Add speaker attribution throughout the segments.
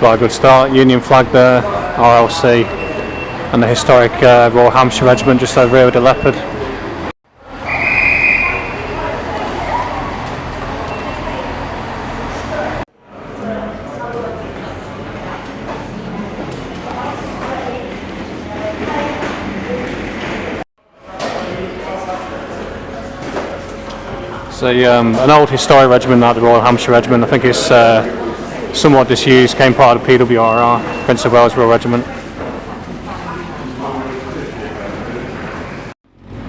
Speaker 1: Quite a good start. Union flag there, RLC, and the historic Royal Hampshire Regiment just over here with the leopard. It's an old historic regiment now, the Royal Hampshire Regiment. I think it's somewhat disused, came part of the PWRR, Prince of Wales Royal Regiment.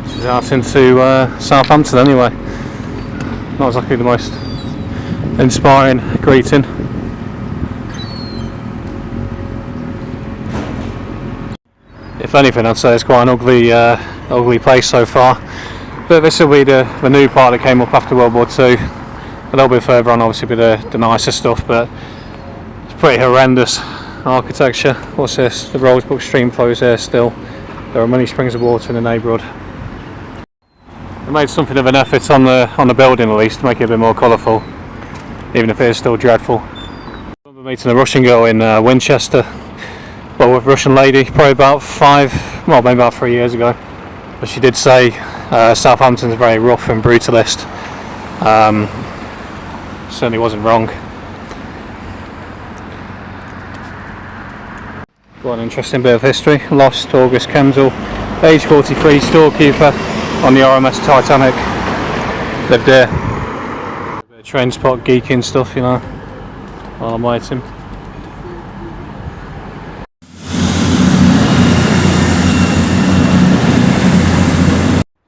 Speaker 1: This is out into Southampton anyway. Not exactly the most inspiring greeting. If anything, I'd say it's quite an ugly place so far. But this will be the new part that came up after World War II. A little bit further on obviously be the nicer stuff, but it's pretty horrendous architecture. What's this? The Rosebrook stream flows here still. There are many springs of water in the neighbourhood. They made something of an effort on the building at least to make it a bit more colourful, even if it is still dreadful. I remember meeting a Russian girl in Winchester, well, a Russian lady, probably about maybe about 3 years ago. But she did say Southampton's very rough and brutalist. Certainly wasn't wrong. What an interesting bit of history. Lost August Kemsel, age 43, storekeeper on the RMS Titanic. Lived there. A bit of train spot geeking stuff, you know, while I'm waiting.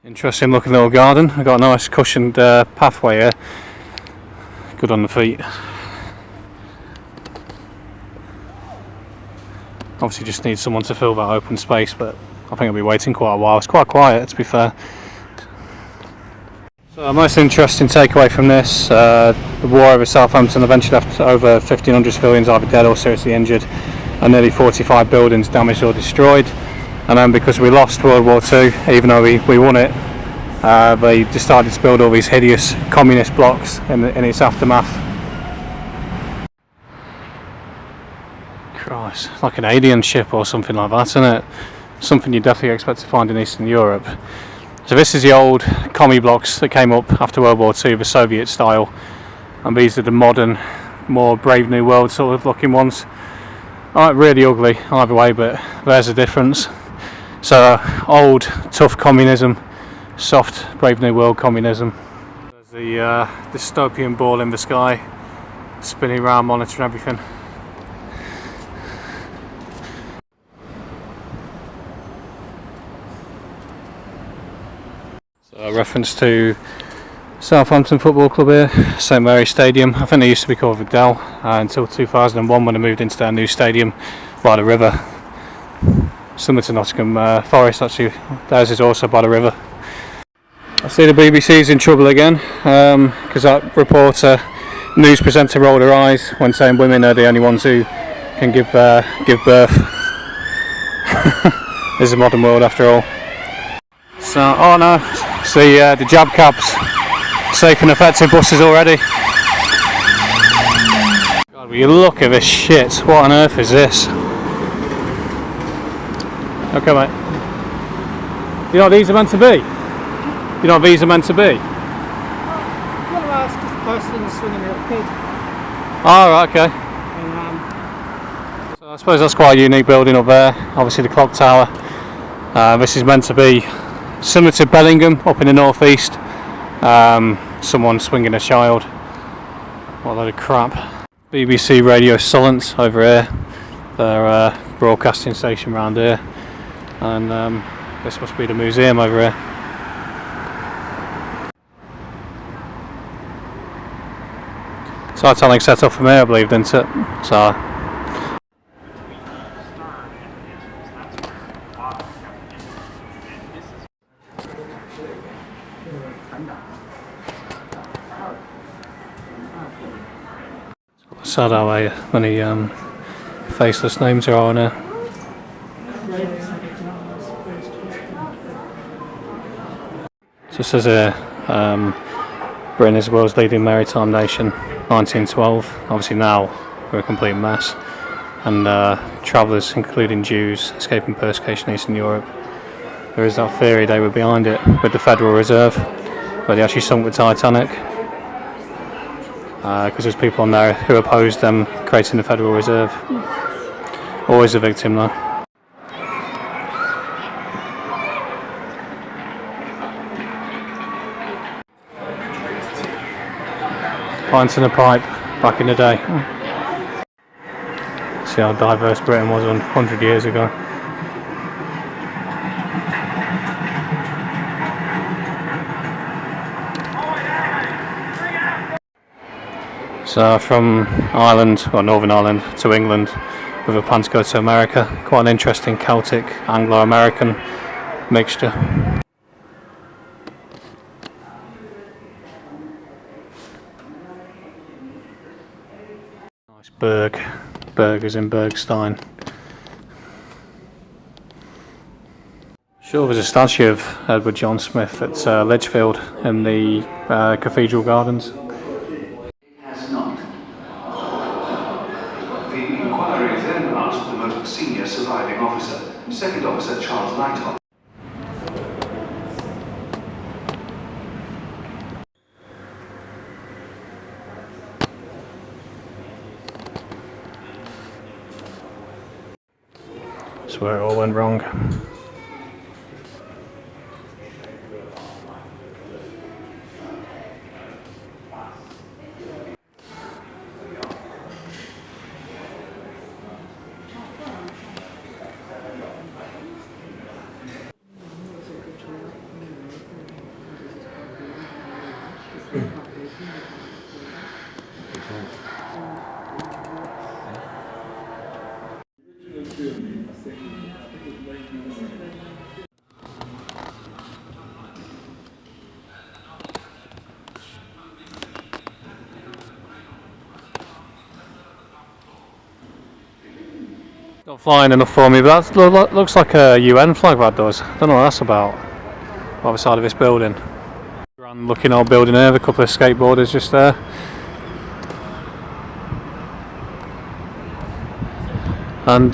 Speaker 1: Interesting looking little garden. I've got a nice cushioned pathway here. Good on the feet. Obviously just need someone to fill that open space, but I think I'll be waiting quite a while. It's quite quiet, to be fair. So most interesting takeaway from this, the war over Southampton eventually left over 1,500 civilians either dead or seriously injured, and nearly 45 buildings damaged or destroyed. And then because we lost World War II, even though we won it, they decided to build all these hideous communist blocks in its aftermath. Christ, like an alien ship or something like that, isn't it? Something you definitely expect to find in Eastern Europe. So this is the old commie blocks that came up after World War II, the Soviet style, and these are the modern, more Brave New World sort of looking ones. Alright, really ugly either way, but there's a difference. So old, tough communism, soft, Brave New World communism. There's the dystopian ball in the sky, spinning around, monitoring everything. So a reference to Southampton Football Club here, St Mary's Stadium. I think they used to be called the Dell until 2001 when they moved into their new stadium by the river. Similar to Nottingham Forest, actually, theirs is also by the river. I see the BBC's in trouble again because that reporter, news presenter, rolled her eyes when saying women are the only ones who can give birth. This is a modern world after all. So, oh no, it's the jab cabs, safe and effective buses already. God, will you look at this shit? What on earth is this? Okay, mate. You know what these are meant to be? You know what these are meant to be?
Speaker 2: Well, that's just the person swinging a little kid.
Speaker 1: Oh, right, okay. So I suppose that's quite a unique building up there. Obviously the clock tower. This is meant to be similar to Bellingham up in the northeast. Someone swinging a child. What a load of crap. BBC Radio Solent over here. Their broadcasting station around here. And this must be the museum over here. Titanic set off from here, I believe, didn't it? So. Sad how many faceless names there are on here. So it says here, Britain is the world's leading maritime nation, 1912. Obviously now we're a complete mess. and travellers, including Jews, escaping persecution in Eastern Europe. There is that theory they were behind it with the Federal Reserve, where they actually sunk the Titanic, because there's people on there who opposed them creating the Federal Reserve. Always a victim though. Pints in a pipe back in the day. See how diverse Britain was 100 years ago. So from Ireland, or Northern Ireland, to England with a plan to go to America. Quite an interesting Celtic, Anglo-American mixture. Nice burgers in Bergstein. Sure, there's a statue of Edward John Smith at Lichfield in the Cathedral Gardens.
Speaker 3: Senior surviving officer, Second Officer Charles Lighthop.
Speaker 1: That's where it all went wrong. Not flying enough for me, but that looks like a UN flag, that does. Don't know what that's about. Other side of this building. Grand looking old building there, with a couple of skateboarders just there. And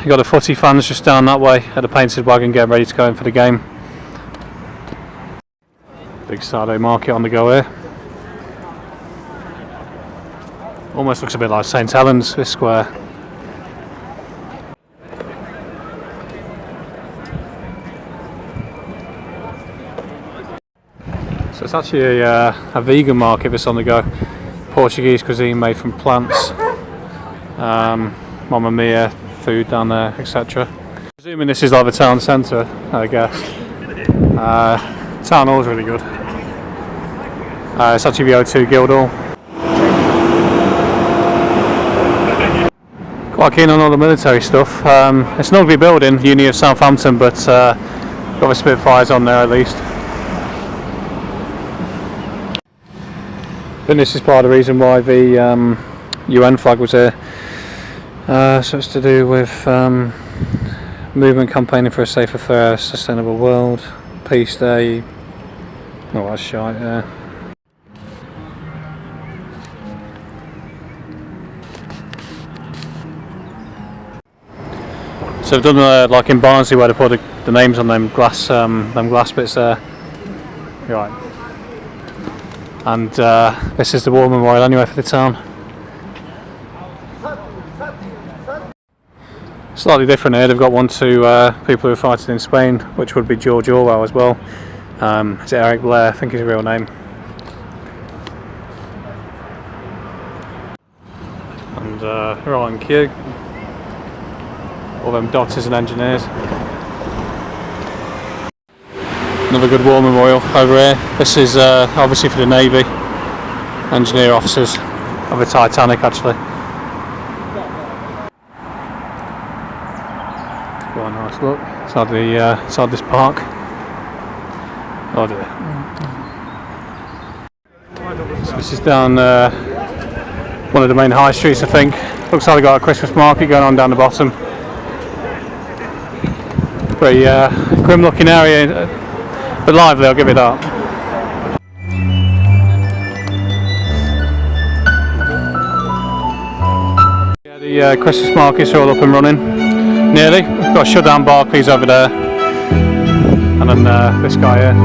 Speaker 1: you got the footy fans just down that way at the painted wagon getting ready to go in for the game. Big Saturday market on the go here. Almost looks a bit like St Helens, this square. So it's actually a vegan market that's on the go. Portuguese cuisine made from plants. Mamma Mia food down there, etc. Presuming this is like the town centre, I guess. Town hall's really good. It's actually the O2 Guildhall. Quite keen on all the military stuff. It's an ugly building, Uni of Southampton, but got the Spitfires on there at least. I think this is part of the reason why the UN flag was here. So it's to do with movement campaigning for a safer, fair, sustainable world, Peace Day. Oh, that's shite, yeah. So I've done like in Barnsley where they put the names on them glass bits there. Right. And this is the war memorial anyway for the town. Slightly different here, they've got one to people who are fighting in Spain, which would be George Orwell as well. Is it Eric Blair? I think his real name. And right in queue. All them doctors and engineers. Another good war memorial over here. This is obviously for the Navy, engineer officers of the Titanic actually. Quite a nice look. Inside this park. Oh dear. So this is down one of the main high streets, I think. Looks like they've got a Christmas market going on down the bottom. Pretty grim looking area. But lively, I'll give it that. Yeah, The Christmas markets are all up and running. Nearly. We've got shut down Barclays over there. And then this guy here.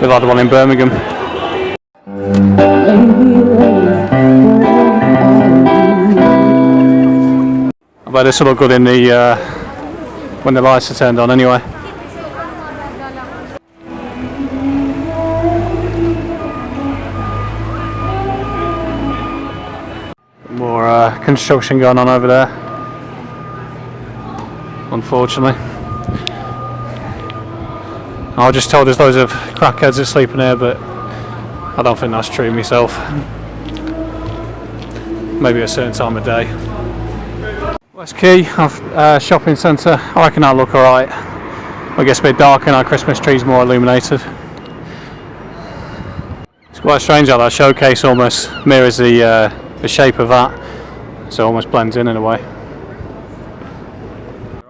Speaker 1: We've had one in Birmingham. I bet this will look good in the when the lights are turned on anyway. More construction going on over there, unfortunately. I was just told there's loads of crackheads that sleep in here, but I don't think that's true myself. Maybe at a certain time of day. West Quay shopping centre, I reckon that'll look alright. It gets a bit dark and our Christmas tree's more illuminated. It's quite strange how that showcase almost mirrors the shape of that, so it almost blends in a way.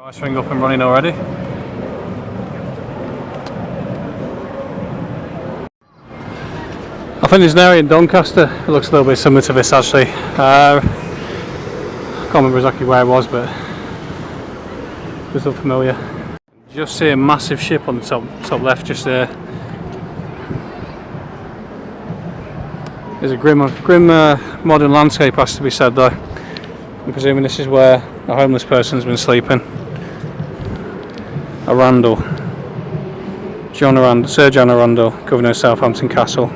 Speaker 1: Ice ring up and running already. I think there's an area in Doncaster, it looks a little bit similar to this actually. I can't remember exactly where it was, but it does look familiar. Just see a massive ship on the top left just there. There's a grim modern landscape, has to be said though. I'm presuming this is where a homeless person's been sleeping. Arundel. Sir John Arundel, Governor of Southampton Castle.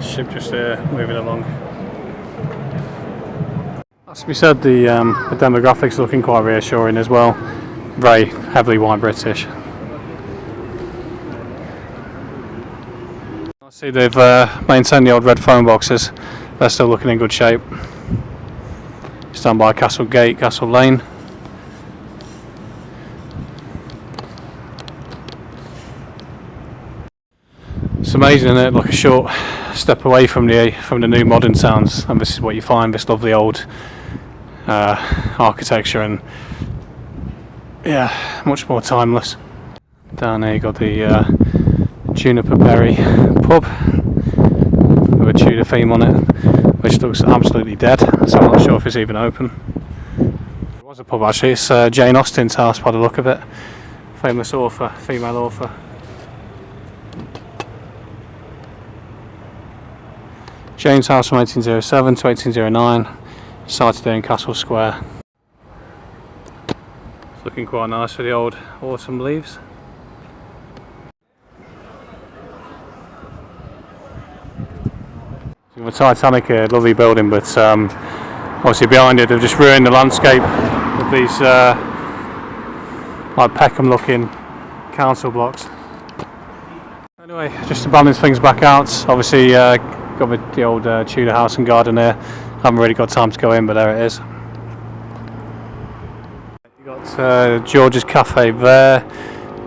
Speaker 1: Ship just moving along. Has to be said, the demographics are looking quite reassuring as well. Very heavily white British. I see they've maintained the old red phone boxes. They're still looking in good shape. Stand by Castle Gate, Castle Lane. It's amazing, isn't it? Like a short step away from the new modern towns, and this is what you find, this lovely old architecture, and yeah, much more timeless. Down there you got the Juniper Berry pub with a Tudor theme on it, which looks absolutely dead, so I'm not sure if it's even open. It was a pub actually, it's Jane Austen's house by the look of it, famous author, female author. Jane's house from 1807 to 1809, sited there in Castle Square. It's looking quite nice with the old autumn leaves. The Titanic, a lovely building, but obviously behind it they've just ruined the landscape with these like Peckham looking council blocks. Anyway, just to balance things back out, obviously got the old Tudor house and garden there. Haven't really got time to go in, but there it is. You got George's Cafe there,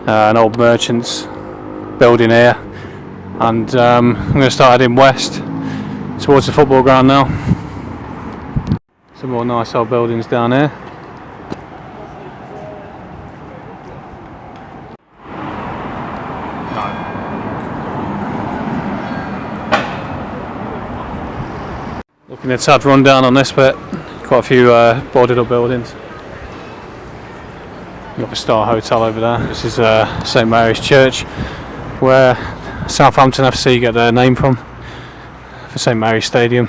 Speaker 1: an old merchant's building here, and I'm going to start heading west towards the football ground now. Some more nice old buildings down here. Looking at a tad run down on this bit, quite a few boarded up buildings. You've got the Star Hotel over there. This is St Mary's Church, where Southampton FC get their name from, for St Mary's Stadium.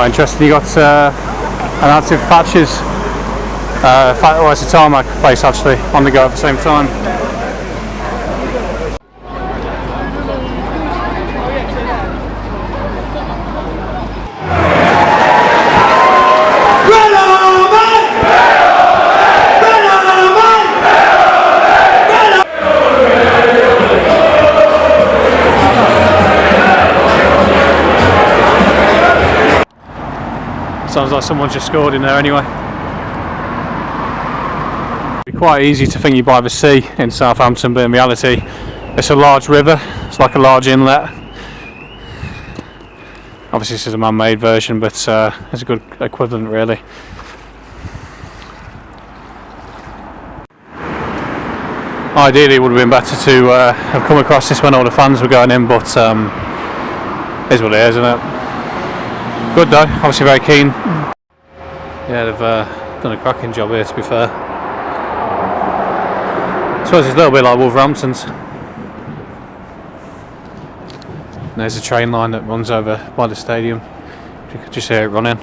Speaker 1: quite interesting. You got an active Thatcher's, it's a tarmac place actually, on the go at the same time. Sounds like someone just scored in there anyway. It'd be quite easy to think you're by the sea in Southampton, but in reality it's a large river, it's like a large inlet. Obviously this is a man-made version, but it's a good equivalent really. Ideally it would have been better to have come across this when all the fans were going in, but is what it is, isn't it? Good though, obviously very keen. Yeah, they've done a cracking job here, to be fair. I suppose it's a little bit like Wolverhampton's. And there's a train line that runs over by the stadium. You could just hear it running.